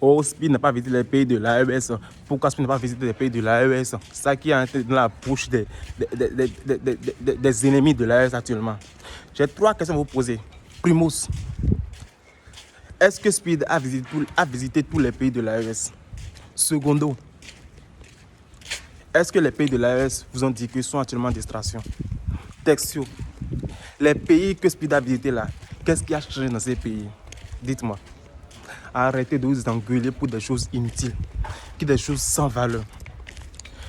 Oh, Speed n'a pas visité les pays de l'AES. Pourquoi Speed n'a pas visité les pays de l'AES? Ça qui est entré dans la bouche des ennemis de l'AES actuellement. J'ai 3 questions à vous poser. Primus, est-ce que Speed a visité tous les pays de l'AES? Secondo, est-ce que les pays de l'AES vous ont dit qu'ils sont actuellement en distraction? Textio, les pays que Speed a visités là, qu'est-ce qui a changé dans ces pays? Dites-moi. Arrêtez de vous engueuler pour des choses inutiles, des choses sans valeur.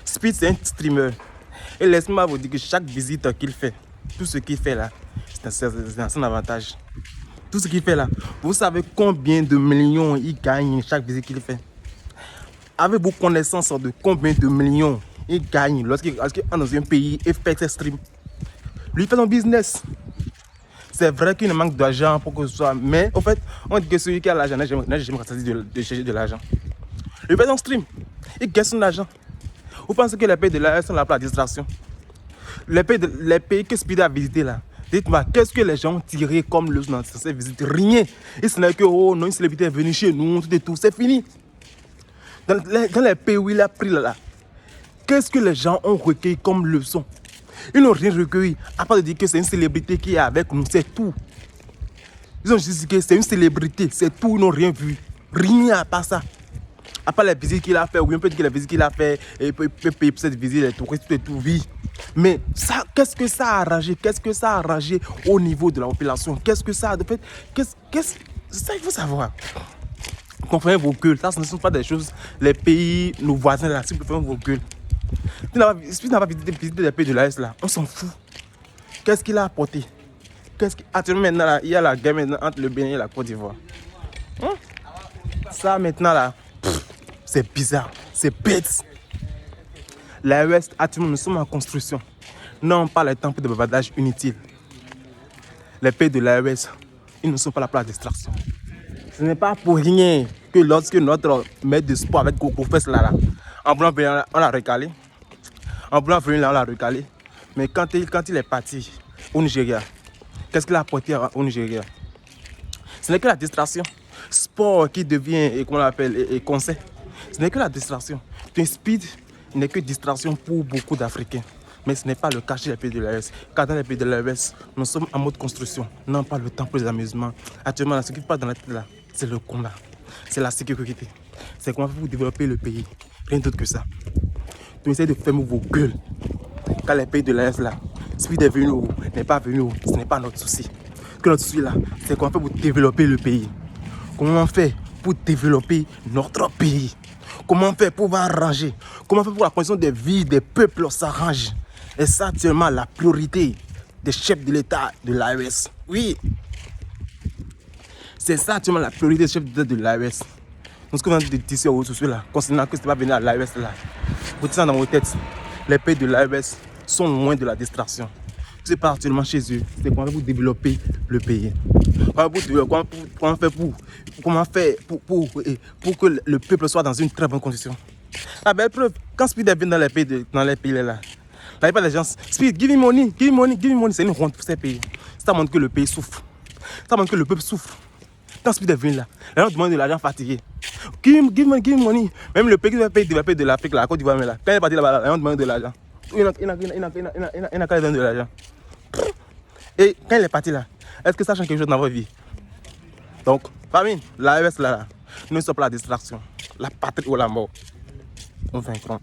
Speed, c'est un streamer. Et laisse-moi vous dire que chaque visite qu'il fait, tout ce qu'il fait là, c'est un son avantage. Tout ce qu'il fait là, vous savez combien de millions il gagne chaque visite qu'il fait? Avez-vous connaissance de combien de millions il gagne lorsqu'il est dans un pays et fait ses streams? Lui fait son business. C'est vrai qu'il ne manque d'argent pour que ce soit, mais en fait, on dit que celui qui a l'argent n'a jamais ressenti de chercher de l'argent. Lui fait son stream, il gagne son argent. Vous pensez que les pays de l'AES sont là pour la distraction? Les pays que Speed a visités là, dites-moi, qu'est-ce que les gens ont tiré comme leçon dans cette visite? Rien. Et ce n'est que, oh non, une célébrité est venue chez nous, tout et tout, c'est fini. Dans les pays où il a pris là, qu'est-ce que les gens ont recueilli comme leçon? Ils n'ont rien recueilli, à part de dire que c'est une célébrité qui est avec nous, c'est tout. Ils ont juste dit que c'est une célébrité, c'est tout, ils n'ont rien vu. Rien à part ça. À part les visites qu'il a fait, ou bien peut dire que les visites qu'il a fait, et peut payer pour cette visite, les touristes, tout et tout, oui. Mais ça, qu'est-ce que ça a arrangé? Qu'est-ce que ça a arrangé au niveau de la population? Qu'est-ce que ça a de fait? Ça, il faut savoir. Comprenez vos gueules, ça, ce ne sont pas des choses, les pays, nos voisins là, s'ils préfèrent vos gueules. Si tu n'as pas visité les pays de l'AES là, on s'en fout. Qu'est-ce qu'il a apporté? Actuellement maintenant là, il y a la guerre maintenant entre le Bénin et la Côte d'Ivoire. Ça maintenant là, c'est bizarre, c'est bête. L'AES actuellement nous sommes en construction. Non pas les temps de bavardage inutile. Les pays de l'AES, ils ne sont pas là pour la distraction. Ce n'est pas pour rien que lorsque notre maître de sport avec Coco Fest là, en blanc on l'a recalé. En blanc on l'a recalé. Mais quand il est parti au Nigeria, qu'est-ce qu'il a apporté au Nigeria? Ce n'est que la distraction. Sport qui devient, et qu'on appelle, et conseil. Ce n'est que la distraction. Speed n'est que distraction pour beaucoup d'Africains. Mais ce n'est pas le cas chez les pays de l'AES. Car dans les pays de l'AES, nous sommes en mode construction. Non pas le temps pour les amusements. Actuellement, ce qui passe dans la tête là, c'est le combat. C'est la sécurité. C'est comment vous développer le pays. Rien d'autre que ça. Donc essayez de fermer vos gueules. Car les pays de l'AES là, Speed est venu ou n'est pas venu, ce n'est pas notre souci. Que notre souci là, c'est comment on fait pour développer le pays. Comment on fait pour développer notre pays? Comment on fait pour arranger? Comment on fait pour la condition de vie des peuples s'arrange? Et ça, actuellement, la priorité des chefs de l'État de l'AES. Oui. C'est ça, actuellement, la priorité des chefs de l'État de l'AES. Donc, ce que vous avez dit ici aux réseaux là, concernant que ce n'est pas venu à l'AES là, vous dites ça dans vos têtes. Les pays de l'AES sont loin de la distraction. C'est pas actuellement chez eux. C'est comment vous développer le pays. Comment faire pour que le peuple soit dans une très bonne condition. La belle preuve, quand Speed est venu dans les pays là, là il pas les gens, Speed, give me money, c'est une honte pour ces pays. Ça montre que le pays souffre. Ça montre que le peuple souffre. Quand Speed est venu là, les gens demandent de l'argent fatigué. Give me money. Même le pays qui va payer développer de l'Afrique, la Côte d'Ivoire, là, quand il est parti là-bas, les gens demandent de l'argent. Il n'a qu'à donner de l'argent. Et quand il est parti là, est-ce que ça change quelque chose dans votre vie? Donc, famille, l'AES là, nous sommes pour la distraction. La patrie ou la mort. Nous vaincrons.